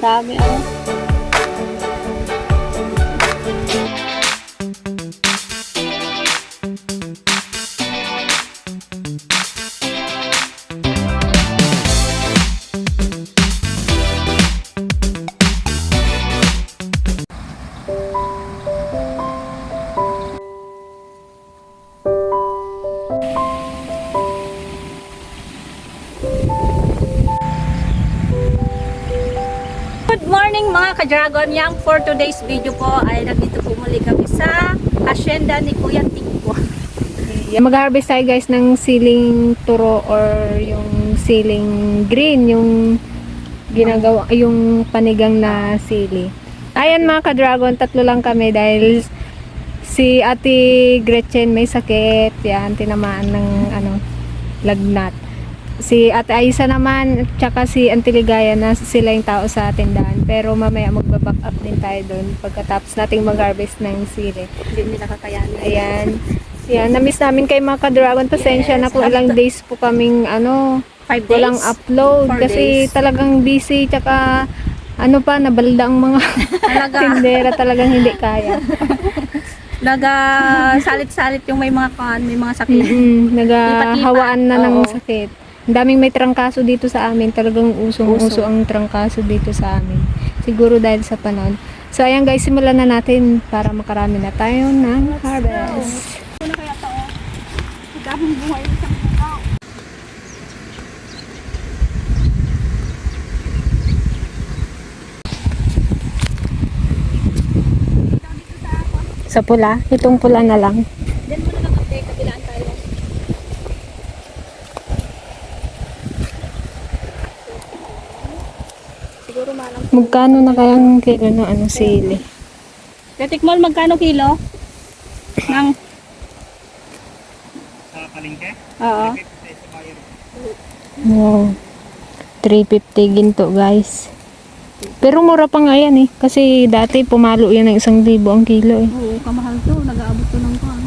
Dami oh. Good morning mga ka-Dragon Yang. For today's video po ay nandito po muli kami sa asyenda ni Kuya Tingko. Mag-harvest tayo guys ng siling turo or yung siling green, yung ginagawa, yung panigang na sili. Ayan mga ka-Dragon, tatlo lang kami dahil si Ate Gretchen may sakit, yan, tinamaan ng lagnat. Si Ate Aisa naman, tsaka si Auntie Ligaya na sila yung tao sa tindahan. Pero mamaya magbaback up din tayo doon pagkatapos nating mag-harvest ng sili. Hindi nila kakayanin. Ayan. Yan, na-miss namin kay mga ka-Dragon. Pasensya na po, ilang days po kaming 5 days? walang upload 4 kasi days. talagang busy, tsaka nabalda ang mga Talaga. tindera, talagang hindi kaya. Salit-salit yung may mga sakit. Naghahawaan na ng Oo. sakit. Ang daming may trangkaso dito sa amin. Talagang usong-uso ang trangkaso dito sa amin. Siguro dahil sa panahon. So ayan guys, simulan na natin para makarami na tayo ng harvest. Ano kaya ito oh? Daming buhay yung isang tao. Sa pula, itong pula na lang. Diyan mo na lang ate, kabilaan tayo. Siguro malang. Magkano na kayang kilo ng sili? Tetikmol, magkano kilo? Ng? Sa palengke? Oo. Wow. 350 ginto guys. Pero mura pa nga yan eh. Kasi dati pumalo yan ng 1,000 ang kilo eh. Oo, kamahal to. Nag-aabot to ng kwan.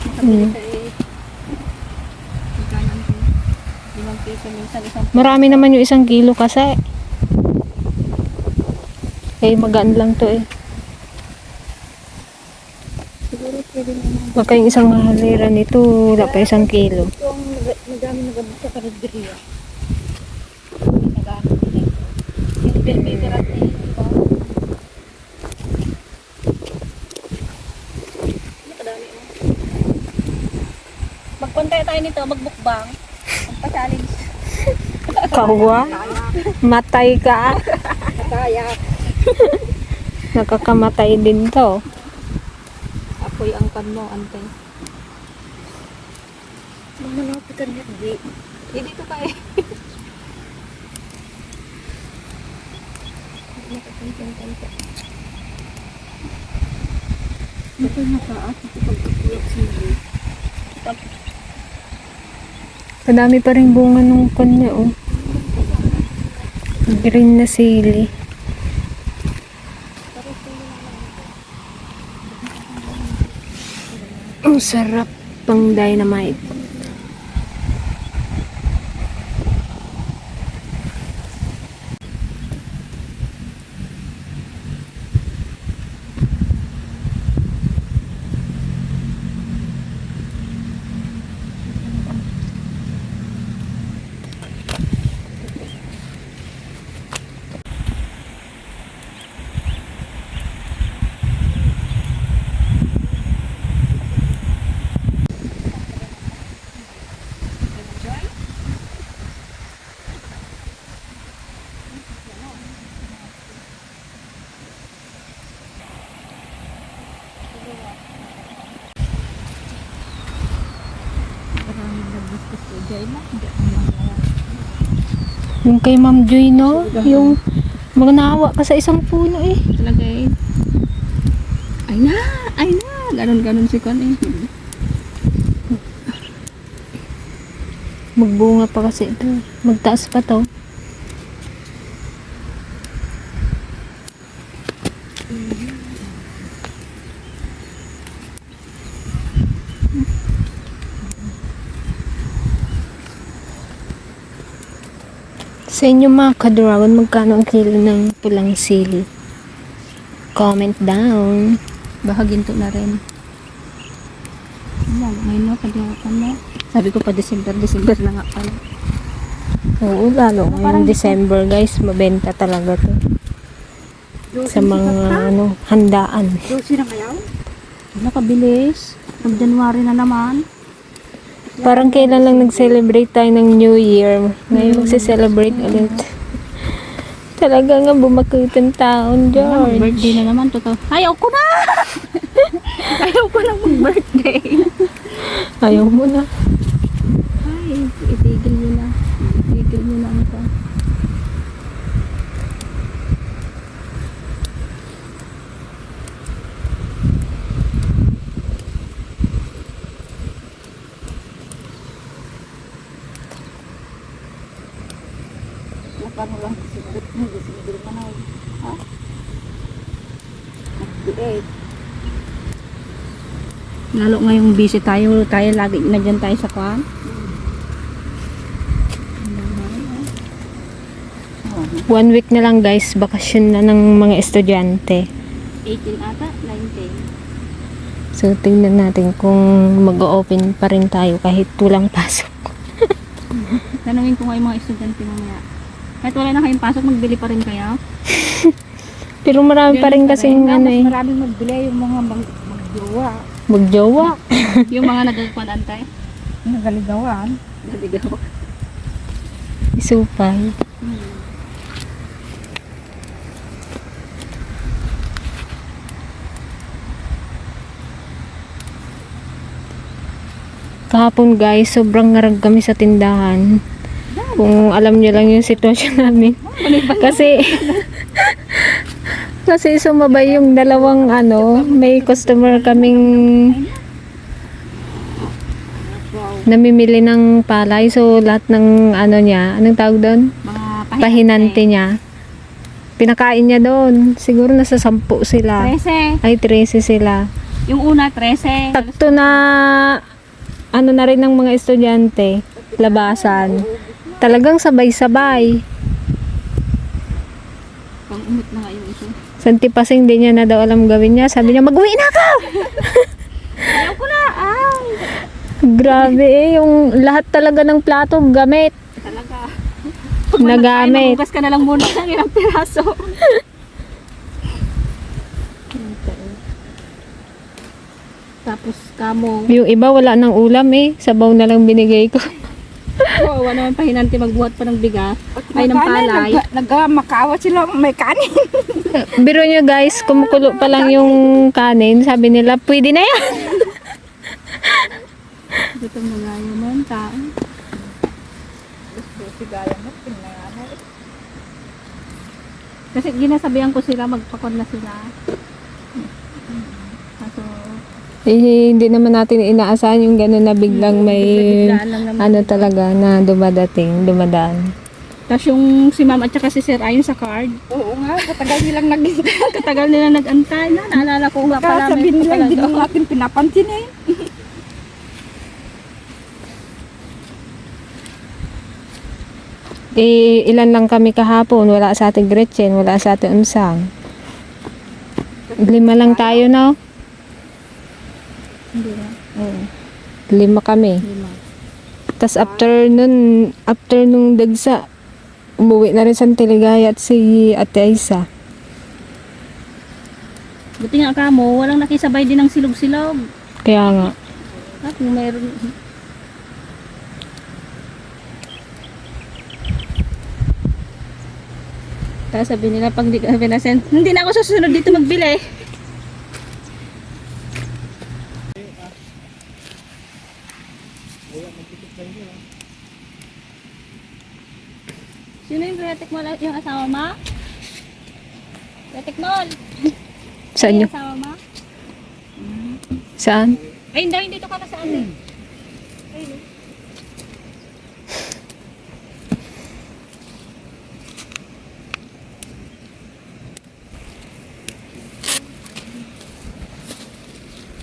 Makabili ka eh. Magkano to? 5 piso minsan isang. Marami naman yung 1 kilo kasi. Eh, magaan lang to eh. Siguro pwede na naman. Baka yung isang halera nito, wala pa 1 kilo. Ito ang madami nag-abot sa karaderiya. Nag-aabot nila ito. Yung permiterat na yun, diba? Ano kadami mo? Magpuntay tayo nito, magbukbang. Magpa-challenge. Kawa? Matay ka. Kaya. Nakakamatay din to. Apoy ang pan mo, ante. Mamalapitan niya, di. Di dito ka eh. Ito na taas, ito pag-upulok sili. Madami pa rin bunga nung kanya oh. Green na sili. Ang sarap pang dynamite. Yung kay Ma'am Joy, no? Yung magnawa ka sa isang puno eh. Talaga eh. Ay na. Ganon-ganon si Kon eh. Magbunga pa kasi ito. Magtaas pa to. Sa inyo mga ka-dragon, magkano ang kilo ng pulang sili? Comment down. Baka ginto na rin. Wala, ngayon na, paglawakan na. Sabi ko pa December na nga pala. Oo, lalo ngayong December guys, mabenta talaga to. Sa mga handaan. Dosi na kayaw? Nakabilis. Mag-January na naman. Parang kailan lang nag-celebrate tayo ng New Year. Ngayon magse-celebrate ulit. Talaga nga bumakutan taon, George. Birthday na naman. Totoo. Ayaw ko na! Ayaw ko na mag-birthday. Ayaw mo na. Ay, itigil mo na. Itigil mo na ito. Paano lang December ka na. Ha? Lalo ngayong busy tayo lagi na dyan tayo sa kwan. 1 week na lang guys, bakasyon na ng mga estudyante. 18 ata, 19. So tingnan natin kung mag-open pa rin tayo kahit walang pasok. Tanungin ko nga yung mga estudyante mamaya. Kahit wala na kayong pasok, magbili pa rin kayo? Pero marami pa rin kasing ano eh. Maraming magbili yung mga magjowa. Magjowa. Yung mga nagkakwan-antay. Nagaligawan. Naligaw. Isupay. Kahapon guys, sobrang ngarag kami sa tindahan. Kung alam niyo lang yung sitwasyon namin. Kasi kasi sumabay yung dalawang may customer kaming namimili ng palay. So lahat ng niya, anong tawag doon? Mga Pahinante niya. Pinakain niya doon. Siguro nasa 10 sila. 13. Ay, 13 sila. Yung una, 13. Takto na na rin ng mga estudyante, labasan. Talagang sabay-sabay. Pang-umit na nga yung ito. Santipasing din niya na daw alam gawin niya. Sabi niya, mag-uwi na ka! Ayaw ko na! Ay! Grabe yung lahat talaga ng plato gamit. Talaga. Nagamit. Maghugas ka na lang muna ng ilang piraso. Tapos kamo. Yung iba wala ng ulam eh. Sabaw na lang binigay ko. Oo, naman pahinante magbuhat pa ng bigas. Ay, ng palay. Nagmakawa sila may kanin. Biro niyo guys, kumukulo pa lang yung kanin. Sabi nila, pwede na yan. Ito mga yaman, tao. Sigaya mo, pinayana. Kasi ginasabihan ko sila, magpakon na sila. Kaso, Hindi naman natin inaasahan yung gano'n na biglang may biglaan lang naman. talaga na dumadaan. Tapos yung si ma'am at saka si sir ayon sa card. Oo nga, katagal nilang naghintay. Katagal nila nag-antay na. Naalala ko nga pala. Sabihin nila, hindi lang natin pinapansin eh. Ilan lang kami kahapon. Wala sa ating Gretchen, wala sa ating Unsang. 5 lang tayo, no? Hindi na. Oo. 5 kami. 5. Tapos after nung dagsa, umuwi na rin sa Tiligaya at si Ate Aisa. Buti nga kamo, walang nakisabay din ng silog-silog. Kaya nga. At kung mayroon. Tapos sabi nila, pag di ka pinasend, hindi na ako susunod dito magbili. Sino yung Retic Mall? Yung asawa mo? Retic Mall? Saan Yung yun? asawa mo? Saan? Ay, hindi, dito ka na sa atin. Ayun.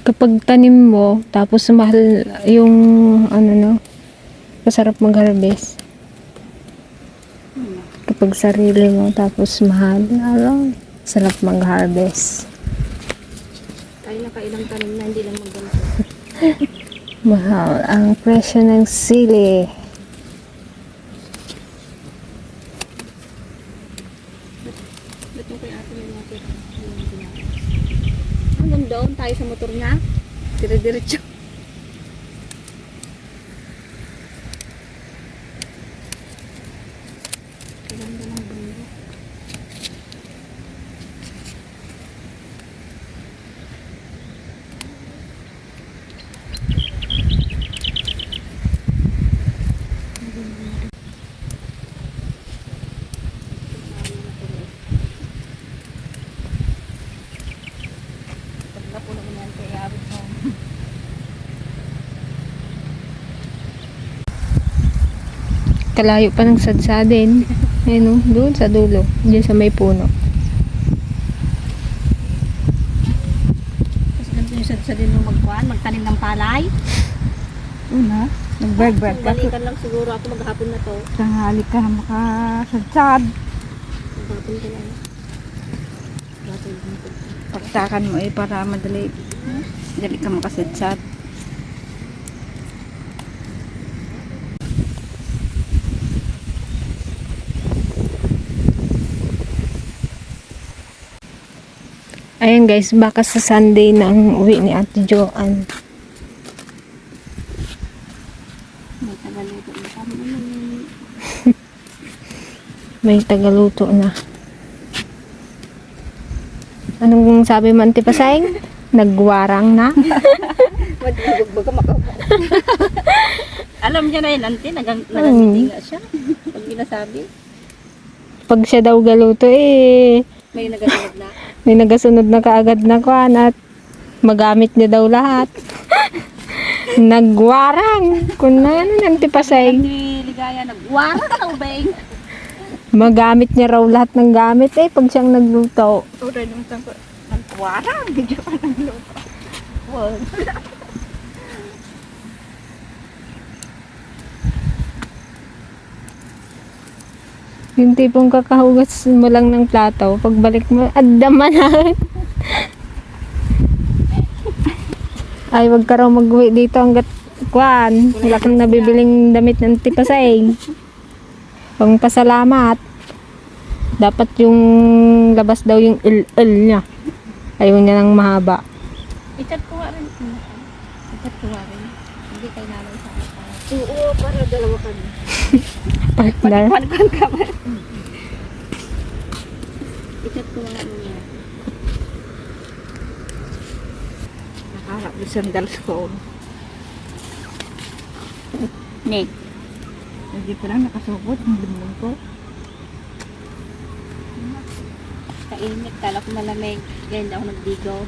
Kapag tanim mo, tapos mahal yung masarap mag-harvest. pag sarili mo tapos mahal. Alam, sarap mag-harvest. Tayo nakailang tanim na hindi lang magganto. Mahal ang presyo ng sili. Ba't yung kay ate yung natin? Hanggang doon tayo sa motor niya. Dire-diretso. Ganda ng bundok. Pagka po naman yan kay abot mo. Kalayo pa ng sadsadin. Ayun o, doon sa dulo. Diyan sa may puno. Tapos ganito yung sa din mo magkuhan, magtanim ng palay. Una, nag-berg-berg ka. Balikan lang siguro ako maghapon na to. Tanghali ka na makasadsad. Maghapon ka lang. Maghapon ka lang. Pagtakan mo para madali. Dali ka makasadsad. Ayan guys, baka sa Sunday na ang uwi ni Ate Joanne. May tagaluto na kami naman. May tagaluto na. Anong sabi mo, Auntie Paseng? Nagwarang na? Magbagbag ka makaupo. Alam niya na yun, auntie. Nagangiti nga siya. Pag binasabi, Pag siya daw galuto may nagasunod na. may nagasunod na kaagad na kuhan at magamit niya daw lahat. Nagwarang. Kung na ano, Auntie Paseng. Hindi ligaya, nagwara ka na ubeng. Magamit niya raw lahat ng gamit pag siyang nagluto. Ura nung tangko. Nagwarang. Hindi pa nagluto. Wow. Yung tipong kakahugas mo lang ng plato, pagbalik mo, addaman na. Ay, wag ka raw mag-uwi dito hanggat kuwan. Wala kang nabibiling damit ng tipasay. Pang pasalamat. Dapat yung labas daw yung il niya. Ayaw niya ng mahaba. I-chat ko nga rin. I-chat ko nga rin. Hindi kay nanay sa akin. Oo, para dalawa kami. Partner. Pan ka ba? I-chat ko nga niya. Nakaharap yung sandals ko. Nick. Hindi pa lang nakasubot. Ang lumong ko. Kainit. Kala ko malamig. Kaya hindi ako nagdigo.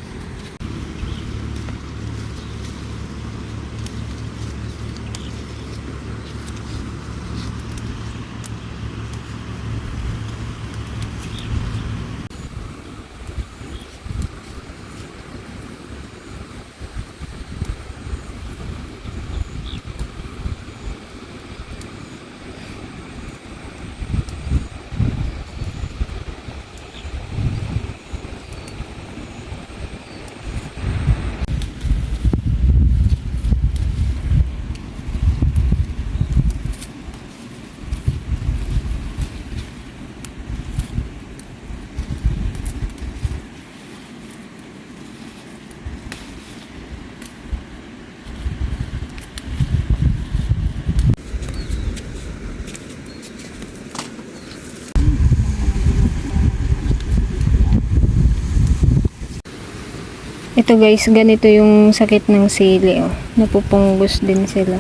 Ito guys, ganito yung sakit ng sili. Oh. Napupunggos din sila.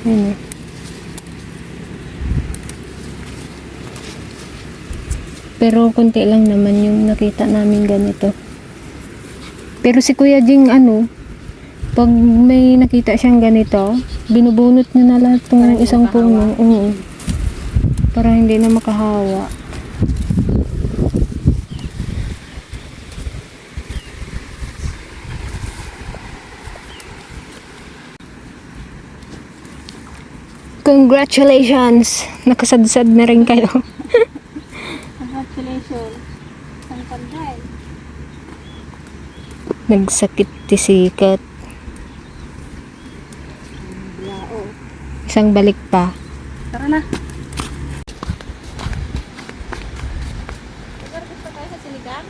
Ayan. Pero konti lang naman yung nakita namin ganito. Pero si Kuya Jing pag may nakita siyang ganito, binubunot niya na lahat ng isang puno. Oo. Para hindi na makahawa. Congratulations! Nakasadsad na rin kayo. Congratulations. Ang panday. Nagsakit tisikat. Lao. Isang balik pa. Tara na. Gusto tayo sa sinigang?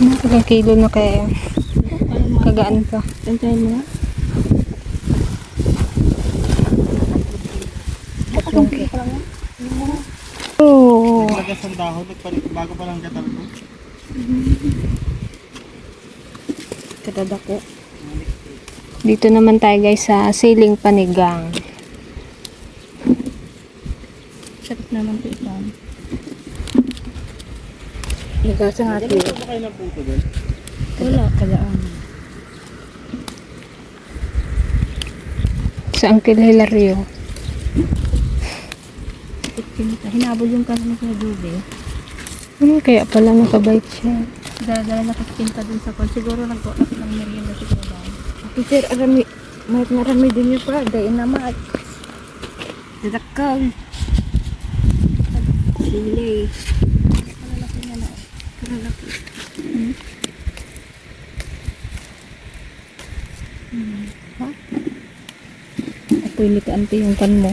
Ilang kilo na kaya yun? Kagaan pa. Tantayin mo na. Tatlong kilo. Pa lang yan. Oh. Naglagas ang dahon, bago pa lang gatal ko. Kadadako. Dito naman tayo guys sa siling panigang. Sarap naman ito ito. Nagasa nga ito. Ano ba kayo ng puto doon? Wala. Kadaan. Sa Uncle Hilario. Hinabol yung kanin sa Jude. Kaya pala nakabait siya. Dala-dala na kaspinta dun sa kon. Siguro nagkulat ng merienda siguro daw. Teacher, arami. May marami din yung pa. Dayin na mat. Dadakaw. Sili. Kalalaki na na. Kalalaki. Ha? Apoy ni ka ante yung kan mo.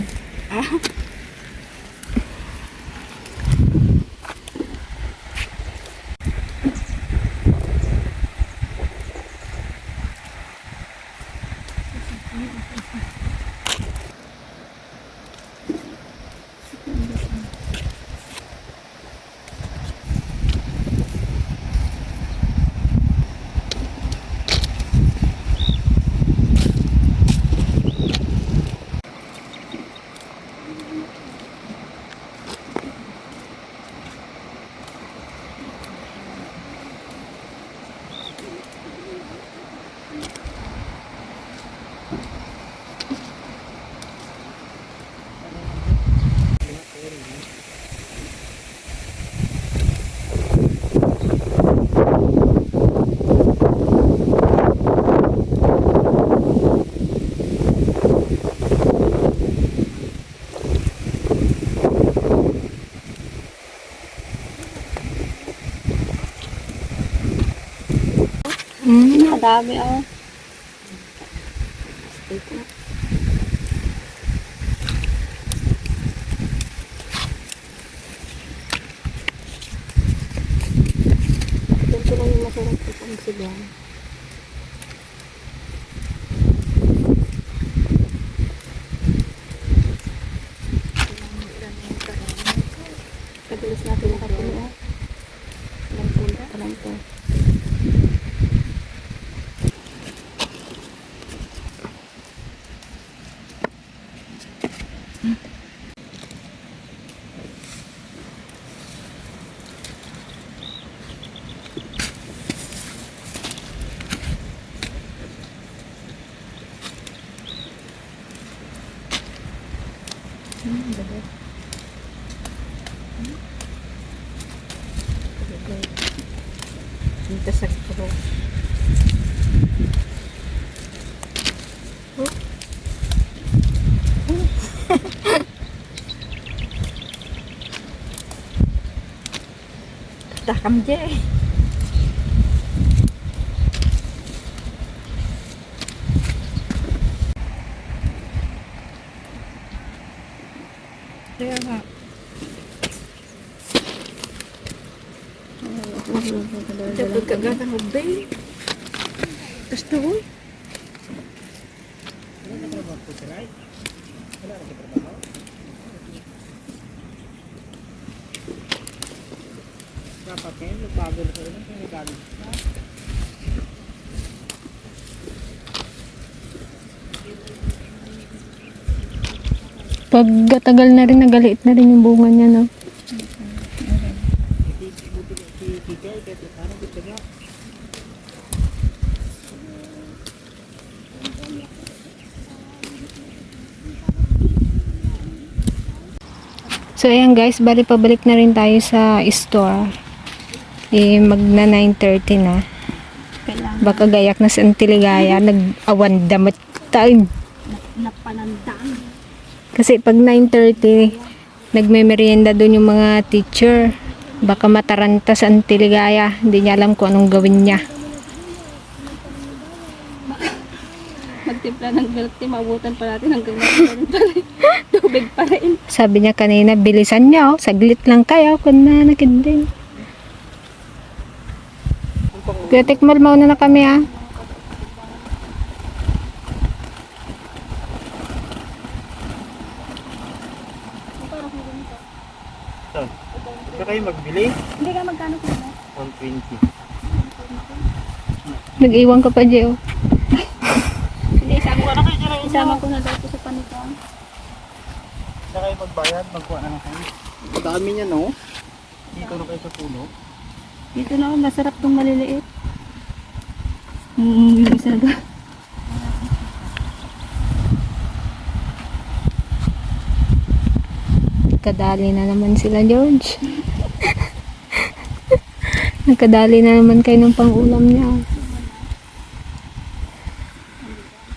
Kadami oh. Ito lang yung masarap itong sigang. Kabilis natin nakatuloy. Talang to. Dito sa kuro. Takam je. Kaya nga. Dapat kagatan mo, babe. Gusto ko. Dapat kayo, nagbago na kayo. Nagbago na. Pag tagal na rin, nagaliit na rin yung bunga niya, no? So, ayan guys, bali pabalik na rin tayo sa store. Magna 9:30 na. Kailangan Baka gayak na si Antiligaya, nag-awan damat time. napanandaan. Kasi pag 9:30, nagme-merienda doon yung mga teacher. Baka mataranta sa Antiligaya. Hindi niya alam kung anong gawin niya. Magtimpla ng milk tea, mabutan pa natin hanggang natin pa rin. Tubig pa rin. Sabi niya kanina, bilisan niya, oh. Saglit lang kayo, kung na nakinding. Kaya tikmal mauna na kami, ah. So, kaya kayo magbili? Hindi ka magkano ko na? 120. Nag-iwan ka pa, Jeo. Hindi, isama ko na daw ito sa panitang. Kaya kayo magbayad, magkuha na lang kayo. Ang dami niya, no? Dito na kayo sa puno. Dito na ako, masarap tong maliliit. Yung isa na. Kadali na naman sila, George. Nagkadali na naman kayo ng pang-ulam niya.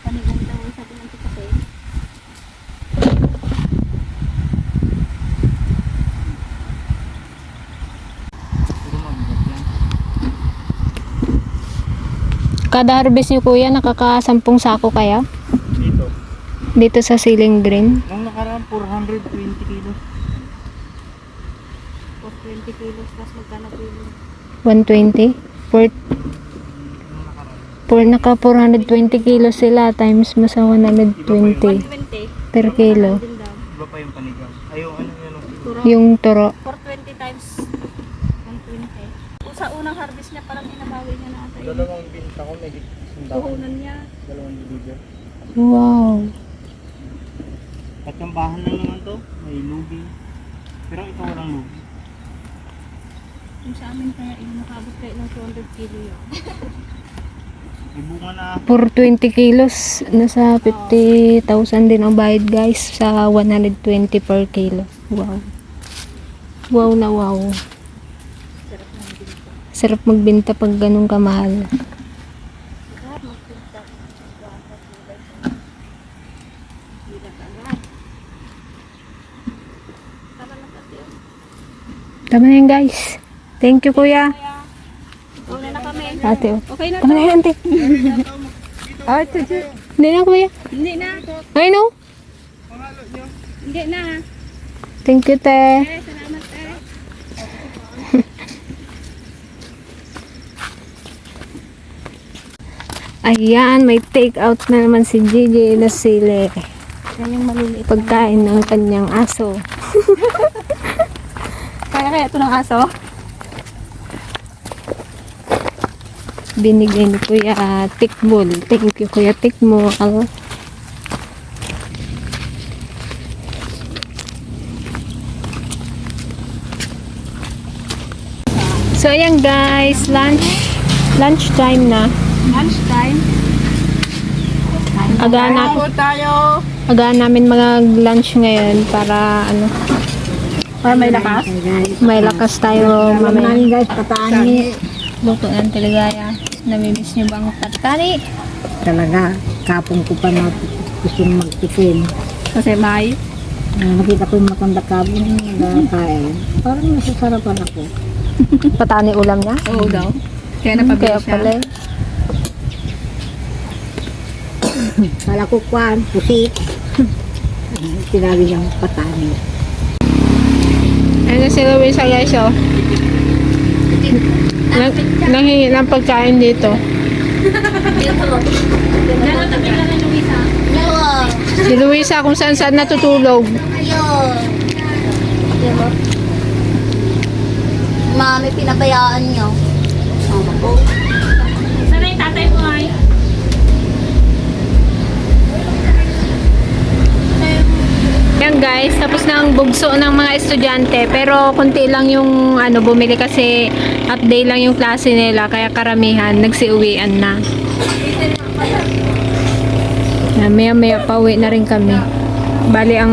Panigang daw, sabi ng kasi. Puro mabigat yan. Kada harvest niyo, kuya, nakaka-10 sako kaya? Dito. Dito sa Ceiling Green. Nung nakaraan, 420 kilos. 20 kilos, plus magkano kilo? 120. Naka 420 kilos sila times mo sa 120 120. per kilo. Din daw. Iba pa yung panigang. Ayaw, ano yun? Turo. Yung turo. 420 times 120. Kung sa unang harvest niya, parang inabawi niya na ata yun. Dalawang binta ko, may sundang. Puhunan niya. 2 liber. Wow. At yung bahan lang naman to, may lubi. Pero ito walang lubi. Yung sa amin kaya yung nakabot kayo ng 200 kilo yun. May bunga na. 420 kilos. Nasa 50,000 din ang bayad, guys, sa 120 per kilo. Wow. Wow na wow. Sarap magbenta pag ganun kamahal. Sarap magpinta. Bilang agad. Tama na kasi yun. Tama na yan, guys. Thank you, kuya. Una na kami. Ate, oh. Okay na Tama to. na yan, ate. Hindi na, kuya. Hindi na. I know. Hindi na. Thank you, te. Salamat eh. Ayan, may take out na naman si Gigi na sili. Yan yung maliliit. Pagkain ng kanyang aso. Kaya ito ng aso? Binigay ni Kuya Tikbol. Thank you, Kuya Tikmo. So, ayan guys, lunch time na. Lunchtime. Aga namin mag-lunch ngayon para Para may lakas. may lakas tayo mamaya. Guys, patani. Luto ng Teligaya. Namimiss niyo bang patani? Talaga, kapong ko pa na gusto magtikim. Kasi may. Nakita ko yung matanda kapong nagkakain. Parang nasasarapan ako. Patani ulam niya? Oo daw. Kaya Kaya napabili siya. pala. Kala ko kwan, pusit. Sinabi niyang patani. Ano si Luisa guys, oh. Nanghingi ng pagkain dito. Si Luisa kung saan saan natutulog. Mami, pinabayaan niyo. Sana yung tatay mo ay. Yan guys, tapos na ang bugso ng mga estudyante. Pero konti lang yung bumili kasi half day lang yung klase nila. Kaya karamihan, nagsiuwian na. Maya-maya pauwi na rin kami. Bali ang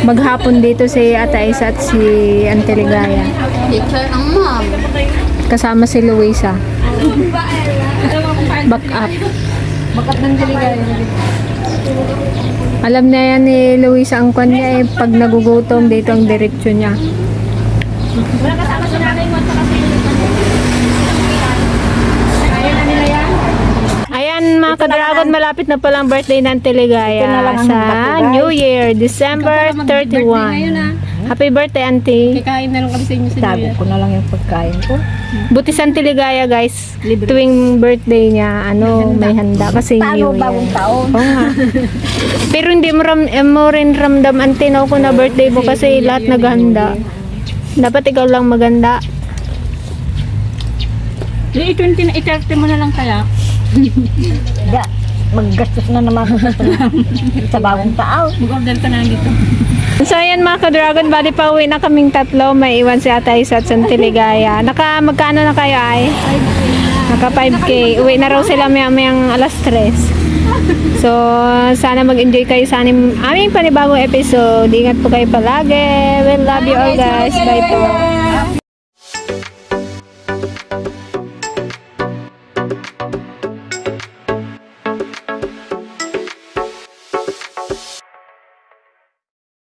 maghapon dito si Ata Isa at si Anteligaya. Teacher ang mom. Kasama si Luisa. Back up. Alam na yan ni Luisa ang kwan niya eh. Pag nagugutom, dito ang diretsyo niya. Wala kasama sa nanay mo at saka sa Ayan mga ka-dragon, malapit na palang birthday ng Teligaya sa New Year, December 31. Happy birthday, auntie. Kikain na lang kami sa inyo sa New Tago Year. ko na lang yung pagkain ko. Buti sa Teligaya guys, tuwing birthday niya, may handa kasi New Paano Year. bagong taon? Oo nga. Pero hindi mo rin ramdam auntie na ako na birthday mo kasi lahat naghanda. Dapat ikaw lang maganda. Yung 20 na 30 mo na lang kaya. Da, maggastos na naman ako sa bagong taon. Mag-order ka na lang dito. So ayan mga ka-dragon, bali pa uwi na kaming tatlo. May iwan si Ate Isa at Santiligaya. Magkano na kayo ay? Naka 5K. Uwi na raw sila mayang alas 3. So sana mag-enjoy kayo sa aming panibagong episode. Ingat po kayo palagi. We love you all guys. Bye po.